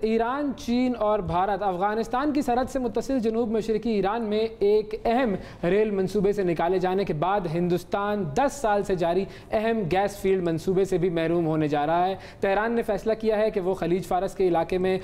ایران، چین اور بھارت افغانستان کی سرحد سے متصل جنوب مشرقی ایران میں ایک اہم ریل منصوبے سے نکالے جانے کے بعد ہندوستان 10 سال سے جاری اہم گیس فیلڈ منصوبے سے بھی محروم ہونے جا رہا ہے۔ تہران نے فیصلہ کیا ہے کہ وہ خلیج فارس کے علاقے میں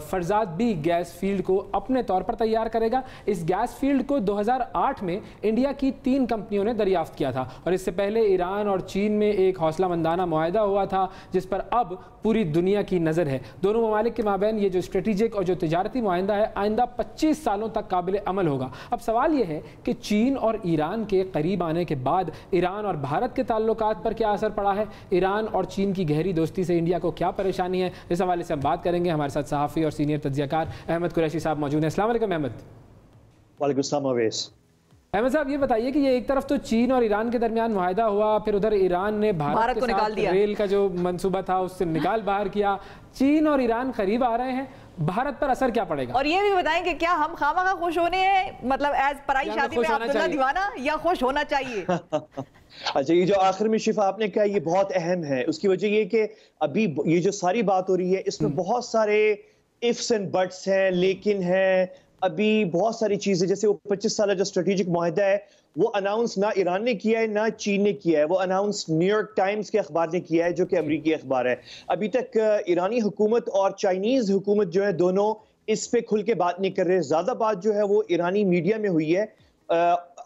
فرزاد بی گیس فیلڈ کو اپنے طور پر تیار کرے گا۔ اس گیس فیلڈ کو 2008 میں انڈیا کی 3 کمپنیوں نے دریافت کیا تھا اور اس سے پہلے ایران اور چین میں ایک حوصلہ مندانہ معاہدہ ہوا تھا جس پر اب پوری دنیا کی نظر ہے۔ دونوں ممالک کے مابین یہ جو اسٹریٹجک اور جو تجارتی معاہدہ ہے آئندہ 25 سالوں تک قابل عمل ہوگا۔ اب سوال یہ ہے کہ چین اور ایران کے قریب آنے کے بعد ایران اور بھارت کے تعلقات پر کیا اثر پڑا ہے؟ ایران اور چین کی گہری دوستی سے انڈیا کو کیا پریشانی ہے؟ اس حوالے سے ہم بات کریں گے۔ ہمارے ساتھ صحافی اور سینئر تجزیہ کار احمد قریشی صاحب موجود ہیں۔ السلام علیکم احمد۔ وعلیکم السلام اویس۔ احمد صاحب یہ بتائیے کہ یہ ایک طرف تو چین اور ایران کے درمیان معاہدہ ہوا، پھر ادھر ایران نے بھارت کے ساتھ ریل کا جو منصوبہ تھا اس سے نکال باہر کیا، چین اور ایران قریب آ رہے ہیں، بھارت پر اثر کیا پڑے گا؟ اور یہ بھی بتائیں کہ کیا ہم خواہ خوش ہونے ہیں، مطلب ایز پرائی شادی میں عبداللہ دیوانہ، یا خوش ہونا چاہیے؟ اچھا، یہ جو آخر میں شفا آپ نے کہا یہ بہت اہم ہے۔ اس کی وجہ یہ کہ ابھی یہ جو ساری بات ہو رہی ہے اس میں بہت سارے ifs and buts ہیں، لیکن ہے ابھی بہت ساری چیزیں، جیسے وہ 25 سالہ جو اسٹریٹجک معاہدہ ہے وہ اناؤنس نہ ایران نے کیا ہے نہ چین نے کیا ہے، وہ اناؤنس نیو یارک ٹائمز کے اخبار نے کیا ہے جو کہ امریکی اخبار ہے۔ ابھی تک ایرانی حکومت اور چائنیز حکومت جو ہے دونوں اس پہ کھل کے بات نہیں کر رہے۔ زیادہ بات جو ہے وہ ایرانی میڈیا میں ہوئی ہے،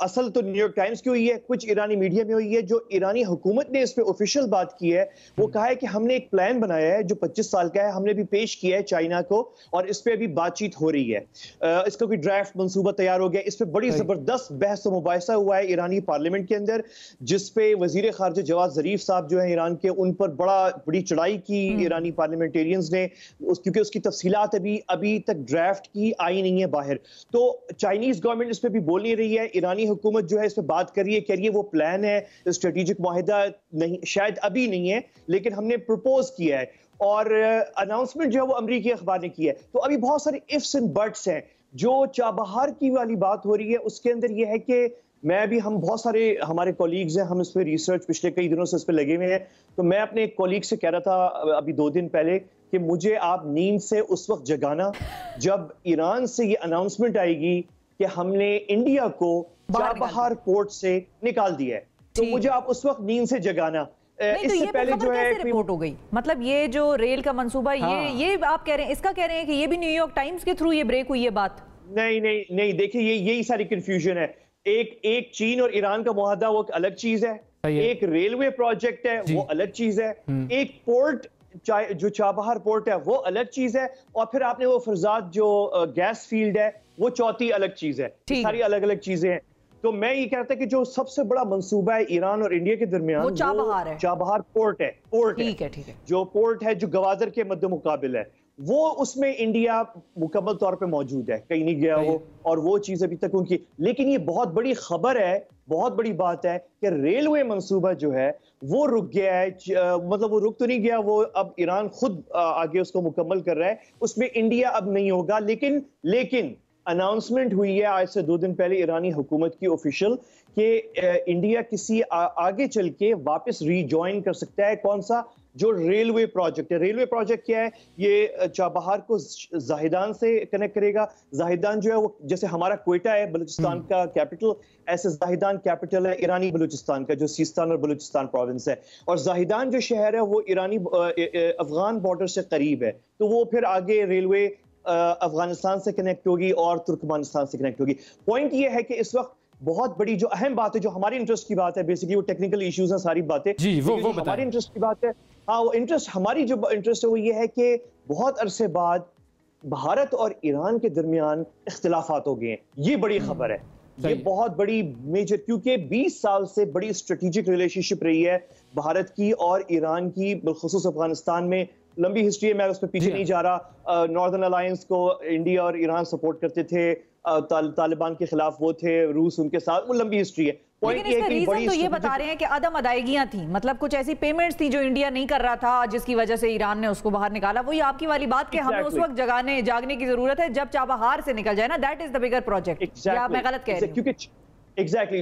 اصل تو نیو یارک ٹائمز کی ہوئی ہے، کچھ ایرانی میڈیا میں ہوئی ہے۔ جو ایرانی حکومت نے اس پہ آفیشیل بات کی ہے وہ کہا ہے کہ ہم نے ایک پلان بنایا ہے جو 25 سال کا ہے، ہم نے بھی پیش کیا ہے چائنا کو اور اس پہ ابھی بات چیت ہو رہی ہے۔ اس کا کوئی ڈرافٹ منصوبہ تیار ہو گیا، اس پہ بڑی زبردست بحث و مباحثہ ہوا ہے ایرانی پارلیمنٹ کے اندر، جس پہ وزیر خارجہ جواد ظریف صاحب جو ہیں ایران کے، ان پر بڑی چڑھائی کی ایرانی پارلیمنٹیرینز نے، کیونکہ اس کی تفصیلات ابھی تک ڈرافٹ کی آئی نہیں ہے باہر۔ تو چائنیز گورنمنٹ اس پہ بھی بول نہیں رہی ہے، ایرانی حکومت جو ہے اس پہ بات کر رہی ہے، کہہ رہی ہے وہ پلان ہے، اسٹریٹجک معاہدہ نہیں، شاید ابھی نہیں ہے لیکن ہم نے پروپوز کیا ہے، اور اناؤنسمنٹ جو ہے وہ امریکی اخبار نے کی ہے۔ تو ابھی بہت سارے ifs and buts ہیں۔ جو چابہار کی والی بات ہو رہی ہے اس کے اندر یہ ہے کہ ہم بہت سارے ہمارے کولیگز ہیں، ہم اس پہ ریسرچ پچھلے کئی دنوں سے اس پہ لگے ہوئے ہیں، تو میں اپنے ایک کولیگ سے کہہ رہا تھا ابھی 2 دن پہلے کہ مجھے آپ نیند سے اس وقت جگانا جب ایران سے یہ اناؤنسمنٹ آئے گی کہ ہم نے انڈیا کو چابہار پورٹ سے نکال دیا ہے، تو مجھے آپ اس وقت نیند سے جگانا۔ نہیں تو یہ خبر کیسے رپورٹ ہو گئی؟ مطلب یہ جو ریل کا منصوبہ یہ آپ کہہ رہے ہیں، اس کا کہہ رہے ہیں کہ یہ بھی نیو یارک ٹائمز کے تھرو یہ بریک ہوئی ہے بات؟ نہیں، دیکھیں یہی ساری کنفیوژن ہے۔ ایک چین اور ایران کا معاہدہ وہ الگ چیز ہے، ایک ریلوے پروجیکٹ ہے وہ الگ چیز ہے، ایک پورٹ جو چابہار پورٹ ہے وہ الگ چیز ہے، اور پھر آپ نے وہ فرزاد جو گیس فیلڈ ہے وہ چوتھی الگ چیز ہے۔ ساری الگ الگ چیزیں ہیں۔ تو میں یہ کہتا کہ جو سب سے بڑا منصوبہ ہے ایران اور انڈیا کے درمیان وہ چابہار پورٹ ہے، جو پورٹ ہے جو گوادر کے مد مقابل ہے، وہ اس میں انڈیا مکمل طور پہ موجود ہے، کہیں نہیں گیا وہ، اور وہ چیز ابھی تک ان کی۔ لیکن یہ بہت بڑی خبر ہے، بہت بڑی بات ہے کہ ریلوے منصوبہ جو ہے وہ رک گیا ہے، مطلب وہ رک تو نہیں گیا، وہ اب ایران خود آگے اس کو مکمل کر رہا ہے، اس میں انڈیا اب نہیں ہوگا۔ لیکن اناؤنسمنٹ ہوئی ہے آج سے 2 دن پہلے ایرانی حکومت کی آفیشیل کہ انڈیا کسی آگے چل کے واپس ری جوائن کر سکتا ہے۔ کون سا؟ جو ریلوے پروجیکٹ ہے۔ ریلوے پروجیکٹ کیا ہے؟ یہ چابہار کو زاہدان سے کنیکٹ کرے گا۔ زاہدان جو ہے وہ جیسے ہمارا کوئٹہ ہے بلوچستان کا کیپٹل، ایسے زاہدان کیپٹل ہے ایرانی بلوچستان کا، جو سیستان اور بلوچستان پروونس ہے، اور زاہدان جو شہر ہے وہ ایرانی افغان بارڈر سے قریب ہے، تو وہ پھر آگے ریلوے افغانستان سے کنیکٹ ہوگی اور ترکمانستان سے کنیکٹ ہوگی۔ پوائنٹ یہ ہے کہ اس وقت بہت بڑی جو اہم بات ہے، جو ہماری انٹرسٹ کی بات ہے، بیسیکلی وہ ٹیکنیکل ایشوز ہیں ساری باتیں، وہ ہماری انٹرسٹ کی بات ہے۔ وہ انٹرسٹ، ہماری جو انٹرسٹ ہے وہ یہ ہے کہ بہت عرصے بعد بھارت اور ایران کے درمیان اختلافات ہو گئے ہیں، یہ بڑی خبر ہے، یہ بہت بڑی میجر، کیونکہ 20 سال سے بڑی اسٹریٹجک ریلیشن شپ رہی ہے بھارت کی اور ایران کی، بالخصوص افغانستان میں لمبی ہسٹری ہے، میں اس پہ پیچھے نہیں جا رہا۔ ناردرن الائنس کو انڈیا اور ایران سپورٹ کرتے تھے، طالبان کے خلاف وہ تھے، روس ان کے ساتھ، وہ لمبی ہسٹری ہے۔ لیکن اس کا ریزن تو یہ بتا رہے ہیں کہ عدم ادائیگیاں تھیں، مطلب کچھ ایسی پیمنٹس تھیں جو انڈیا نہیں کر رہا تھا جس کی وجہ سے ایران نے اس کو باہر نکالا۔ وہی آپ کی والی بات کہ ہمیں اس وقت جاگنے کی ضرورت ہے جب چابہار سے نکل جائے نا، that is the bigger project. یا میں غلط کہہ رہی ہوں؟ Exactly,